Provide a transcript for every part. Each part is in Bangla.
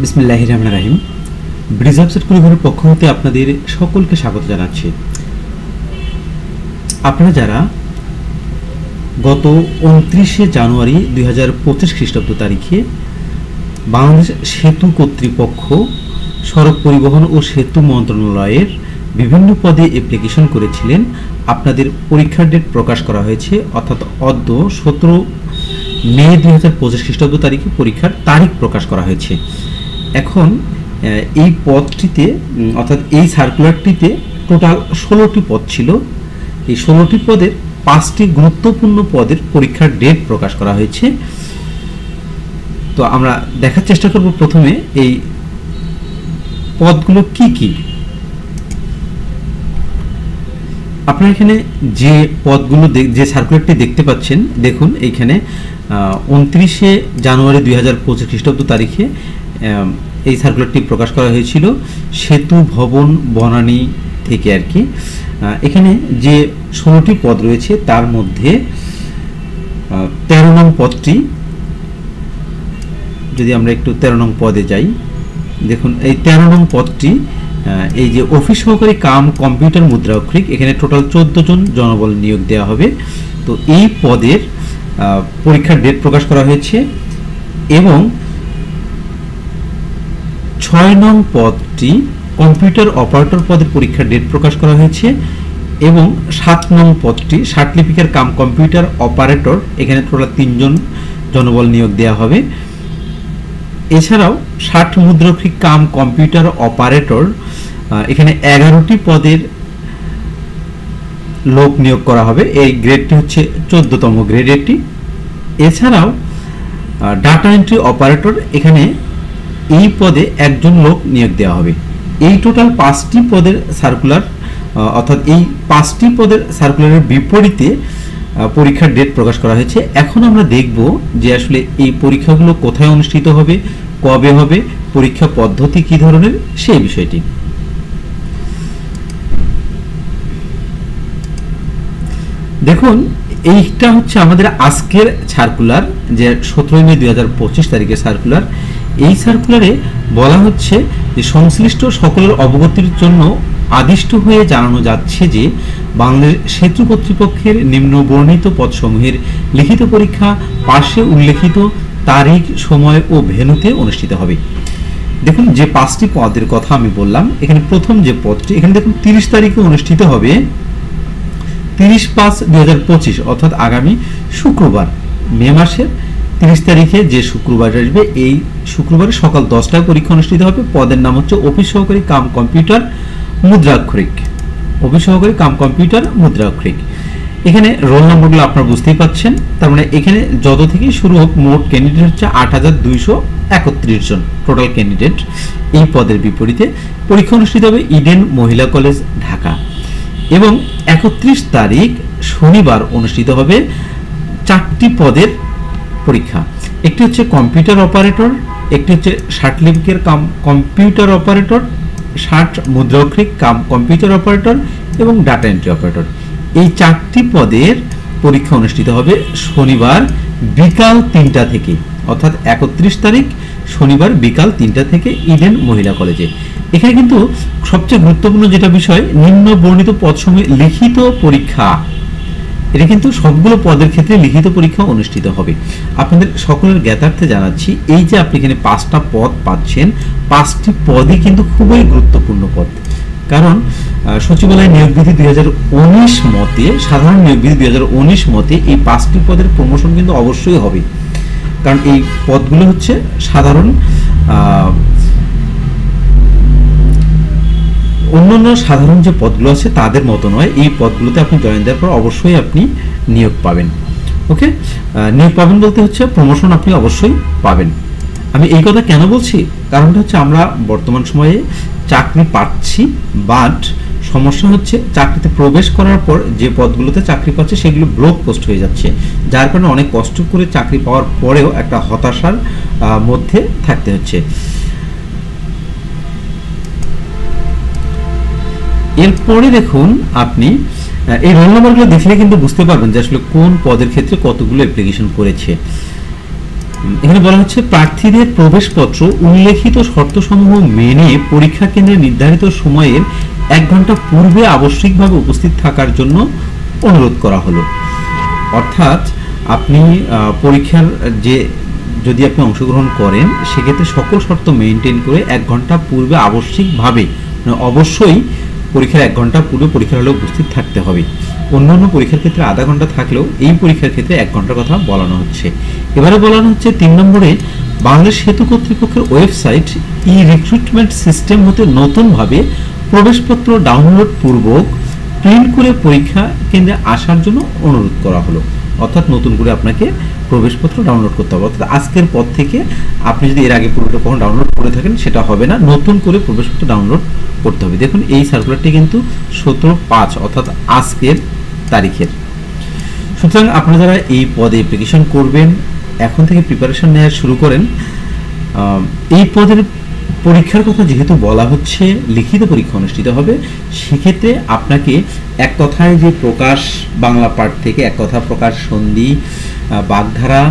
বিসমিল্লাহির রহমানির রহিম। ব্রিজ ওয়েবসাইট কুড়িঘরের পক্ষ হতে আপনাদের সকলকে স্বাগত জানাচ্ছি। আপনারা যারা গত 29শে জানুয়ারি 2025 খ্রিস্টাব্দ তারিখে বাংলাদেশ সেতু কর্তৃপক্ষ সড়ক পরিবহন ও সেতু মন্ত্রণালয়ের বিভিন্ন পদে অ্যাপ্লিকেশন করেছিলেন, আপনাদের পরীক্ষার ডেট প্রকাশ করা হয়েছে, অর্থাৎ অদ্য 17 মে 2025 খ্রিস্টাব্দ তারিখে পরীক্ষার তারিখ প্রকাশ করা হয়েছে। এখন এই পদটিতে অর্থাৎ এই সার্কুলারটিতে টোটাল 16টি পদ ছিল। এই 16টি পদের 5টি গুরুত্বপূর্ণ পদের পরীক্ষার ডেট প্রকাশ করা হয়েছে। তো আমরা দেখার চেষ্টা করব প্রথমে এই পদগুলো কি কি। আপনারা এখানে যে পদগুলো যে সার্কুলারটি দেখতে পাচ্ছেন, দেখুন এইখানে 29শে জানুয়ারি 2025 খ্রিস্টাব্দ তারিখে এই সার্কুলারটি প্রকাশ করা হয়েছিল সেতু ভবন বনানী থেকে আর কি। এখানে যে 16টি পদ রয়েছে তার মধ্যে 13 নং পদটি, যদি আমরা একটু 13 নং পদে যাই, দেখুন এই 13 নং পদটি এই যে অফিস সহকারী কাম কম্পিউটার মুদ্রাক্ষরিক, এখানে টোটাল 14 জন জনবল নিয়োগ দেওয়া হবে। তো এই পদের পরীক্ষার ডেট প্রকাশ করা হয়েছে এবং 6 নং পদটি কম্পিউটার অপারেটর পদের পরীক্ষার ডেট প্রকাশ করা হয়েছে এবং 7 নং পদটি সার্টিফিকেট কাম কম্পিউটার অপারেটর, এখানে টোটাল 3 জন জনবল নিয়োগ দেওয়া হবে। এছাড়াও 60 মুদ্রাক্ষরিক কাম কম্পিউটার অপারেটর, এখানে 11টি পদের লোক নিয়োগ করা হবে। এই গ্রেডটি হচ্ছে 14তম গ্রেড এটি। এছাড়াও ডাটা এন্ট্রি অপারেটর, এখানে এই পদে একজন লোক নিয়োগ দেওয়া হবে। এই টোটাল 5টি পদের সার্কুলার, অর্থাৎ এই 5টি পদের সার্কুলারের বিপরীতে পরীক্ষার ডেট প্রকাশ করা হয়েছে। এখন আমরা দেখব যে আসলে এই পরীক্ষাগুলো কোথায় অনুষ্ঠিত হবে, কবে হবে, পরীক্ষা পদ্ধতি কি ধরনের, সেই বিষয়টি। দেখুন এইটা হচ্ছে আমাদের আজকের সার্কুলার, যে 17 মে 2025 তারিখের সার্কুলার। এই সার্কুলারে বলা হচ্ছে যে সংশ্লিষ্ট সকলের অবগতির জন্য আদিষ্ট হয়ে জানানো যাচ্ছে যে বাংলাদেশ সেতু কর্তৃপক্ষের নিম্ন বর্ণিত পদসমূহের লিখিত পরীক্ষা পাশে উল্লেখিত তারিখ, সময় ও ভেন্যুতে অনুষ্ঠিত হবে। দেখুন যে 5টি পদের কথা আমি বললাম, এখানে প্রথম যে পদটি, এখানে দেখুন 30 তারিখে অনুষ্ঠিত হবে, 30/5/2025, অর্থাৎ আগামী শুক্রবার, মে মাসের 30 তারিখে যে শুক্রবার আসবে, এই শুক্রবারে সকাল 10টায় পরীক্ষা অনুষ্ঠিত হবে। পদের নাম হচ্ছে অফিস সহকারী কাম কম্পিউটার মুদ্রাক্ষরিক, অফিস সহকারী কাম কম্পিউটার মুদ্রাক্ষরিক। এখানে রোল নম্বরগুলো আপনারা বুঝতেই পাচ্ছেন। তার মানে এখানে যত থেকে শুরু হোক, মোট ক্যান্ডিডেট হচ্ছে 8231 জন টোটাল ক্যান্ডিডেট। এই পদের বিপরীতে পরীক্ষা অনুষ্ঠিত হবে ইডেন মহিলা কলেজ, ঢাকা। এবং 31 তারিখ শনিবার অনুষ্ঠিত হবে 4টি পদের পরীক্ষা। একটি হচ্ছে কম্পিউটার অপারেটর, একটি হচ্ছে সার্টিফিকেট কাম কম্পিউটার অপারেটর, 60 মুদ্রাক্ষরিক কাম কম্পিউটার অপারেটর এবং ডাটা এন্ট্রি অপারেটর। এই 4টি পদের পরীক্ষা অনুষ্ঠিত হবে শনিবার বিকাল 3টা থেকে, অর্থাৎ 31 তারিখ শনিবার বিকাল 3টা থেকে ইডেন মহিলা কলেজে। এখানে কিন্তু সবচেয়ে গুরুত্বপূর্ণ যেটা বিষয়, নিম্ন বর্ণিত পদসমূহে লিখিত পরীক্ষা, এটা কিন্তু সবগুলো পদের ক্ষেত্রে লিখিত পরীক্ষা অনুষ্ঠিত হবে। আপনাদের সকলের জ্ঞাতার্থে জানাচ্ছি, এই যে আপনি এখানে 5টা পদ পাচ্ছেন, 5টি পদই কিন্তু খুবই গুরুত্বপূর্ণ পদ। কারণ সচিবালয় নিয়োগ বিধি 2019 মতে, সাধারণ নিয়োগ বিধি 2019 মতে এই 5টি পদের প্রমোশন কিন্তু অবশ্যই হবে। কারণ এই পদগুলো হচ্ছে সাধারণ, অন্যান্য সাধারণ যে পদগুলো আছে তাদের মতো নয়। এই পদগুলোতে আপনি জয়েন দেওয়ার পর অবশ্যই আপনি নিয়োগ পাবেন। ওকে, নিয়োগ পাবেন বলতে হচ্ছে প্রমোশন আপনি অবশ্যই পাবেন। আমি এই কথা কেন বলছি, কারণটা হচ্ছে আমরা বর্তমান সময়ে চাকরি পাচ্ছি, বাট সমস্যা হচ্ছে চাকরিতে প্রবেশ করার পর যে পদগুলোতে চাকরি পাচ্ছে সেগুলো ব্লক পোস্ট হয়ে যাচ্ছে, যার কারণে অনেক কষ্ট করে চাকরি পাওয়ার পরেও একটা হতাশার মধ্যে থাকতে হচ্ছে। এরপরে দেখুন আপনি এই রোল নাম্বারগুলো দেখলে কিন্তু বুঝতে পারবেন যে আসলে কোন পদের ক্ষেত্রে কতগুলো অ্যাপ্লিকেশন করেছে। এখানে বলা হচ্ছে প্রার্থীদের প্রবেশপত্র উল্লেখিত শর্তসমূহ মেনে পরীক্ষা কেন্দ্রে নির্ধারিত সময়ের 1 ঘন্টা পূর্বে আবশ্যিকভাবে উপস্থিত থাকার জন্য অনুরোধ করা হলো। অর্থাৎ আপনি পরীক্ষার যদি আপনি অংশগ্রহণ করেন সেক্ষেত্রে সকল শর্ত মেনটেন করে 1 ঘন্টা পূর্বে আবশ্যিকভাবে অবশ্যই পরীক্ষার 1 ঘন্টা পূর্বে পরীক্ষার হলে উপস্থিত থাকতে হবে। অন্যান্য পরীক্ষার ক্ষেত্রে আধা ঘন্টা থাকলেও এই পরীক্ষার ক্ষেত্রে 1 ঘন্টার কথা বলানো হচ্ছে। এবারে বলানো হচ্ছে 3 নম্বরে বাংলাদেশ সেতু কর্তৃপক্ষের ওয়েবসাইট ই রিক্রুটমেন্ট সিস্টেম হতে নতুনভাবে প্রবেশপত্র ডাউনলোড পূর্বক প্রিন্ট করে পরীক্ষা কেন্দ্রে আসার জন্য অনুরোধ করা হলো। অর্থাৎ নতুন করে আপনাকে প্রবেশপত্র ডাউনলোড করতে হবে। অর্থাৎ আজকের পর থেকে আপনি যদি এর আগে পূর্বে কখন ডাউনলোড করে থাকেন সেটা হবে না, নতুন করে প্রবেশপত্র ডাউনলোড করতে হবে। দেখুন এই সার্কুলারটি কিন্তু 17/5 অর্থাৎ আজকের তারিখের। সুতরাং আপনারা যারা এই পদে অ্যাপ্লিকেশন করবেন এখন থেকে প্রিপারেশন নেওয়া শুরু করেন। এই পদের পরীক্ষার কথা যেহেতু বলা হচ্ছে লিখিত পরীক্ষা অনুষ্ঠিত হবে, সেক্ষেত্রে আপনাকে এক কথায় যে প্রকাশ বাংলা পাঠ থেকে এক কথা প্রকাশ সন্ধি বাগধারা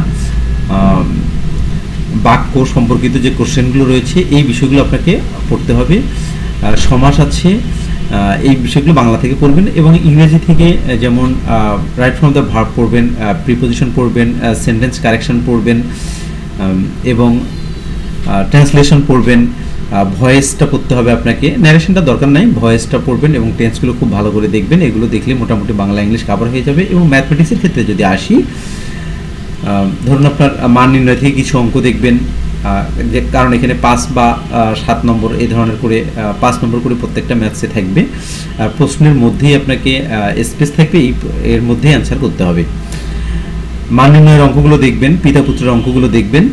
বাক্য সম্পর্কিত যে কোশ্চেনগুলো রয়েছে এই বিষয়গুলো আপনাকে পড়তে হবে। সমাস আছে, এই বিষয়গুলো বাংলা থেকে পড়বেন এবং ইংরেজি থেকে যেমন রাইট ফ্রম দ্য ভার্ব পড়বেন, প্রিপোজিশন পড়বেন, সেন্টেন্স কারেকশন পড়বেন এবং ট্রান্সলেশন পড়বেন। ভয়েসটা পড়তে হবে আপনাকে, ন্যারেশনটা দরকার নাই, ভয়েসটা পড়বেন এবং টেন্সগুলো খুব ভালো করে দেখবেন। এগুলো দেখলে মোটামুটি বাংলা ইংলিশ কভার হয়ে যাবে। এবং ম্যাথমেটিক্সের ক্ষেত্রে যদি আসি, ধরুন আপনার মান নির্ণয় থেকে কিছু অঙ্ক দেখবেন, যে কারণ এখানে 5 বা 7 নম্বর এই ধরনের করে 5 নম্বর করে প্রত্যেকটা ম্যাথসে থাকবে। প্রশ্নের মধ্যেই আপনাকে স্পেস থাকবে, এর মধ্যেই অ্যান্সার করতে হবে। মান নির্ণয়ের অঙ্কগুলো দেখবেন, পিতা পুত্রের অঙ্কগুলো দেখবেন,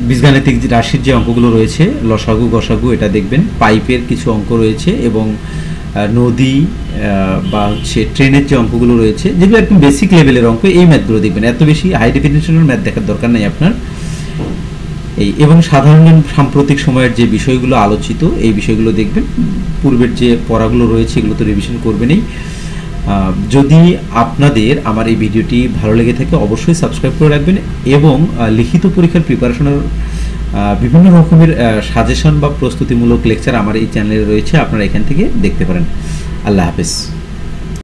বীজগাণিতিক রাশির যে অঙ্কগুলো রয়েছে লসাগু গসাগু এটা দেখবেন, পাইপের কিছু অঙ্ক রয়েছে এবং নদী বা হচ্ছে ট্রেনের যে অঙ্কগুলো রয়েছে যেগুলো একদম বেসিক লেভেলের অঙ্ক, এই ম্যাথগুলো দেখবেন। এত বেশি হাই ডেফিনিশনের ম্যাথ দেখার দরকার নেই আপনার। এবং সাধারণ সাম্প্রতিক সময়ের যে বিষয়গুলো আলোচিত এই বিষয়গুলো দেখবেন। পূর্বের যে পড়াগুলো রয়েছে এগুলো তো রিভিশন করবেনই। যদি আপনাদের আমার এই ভিডিওটি ভালো লেগে থাকে অবশ্যই সাবস্ক্রাইব করে রাখবেন এবং লিখিত পরীক্ষার প্রিপারেশনের বিভিন্ন রকমের সাজেশন বা প্রস্তুতিমূলক লেকচার আমার এই চ্যানেলে রয়েছে, আপনারা এখান থেকে দেখতে পারেন। আল্লাহ হাফেজ।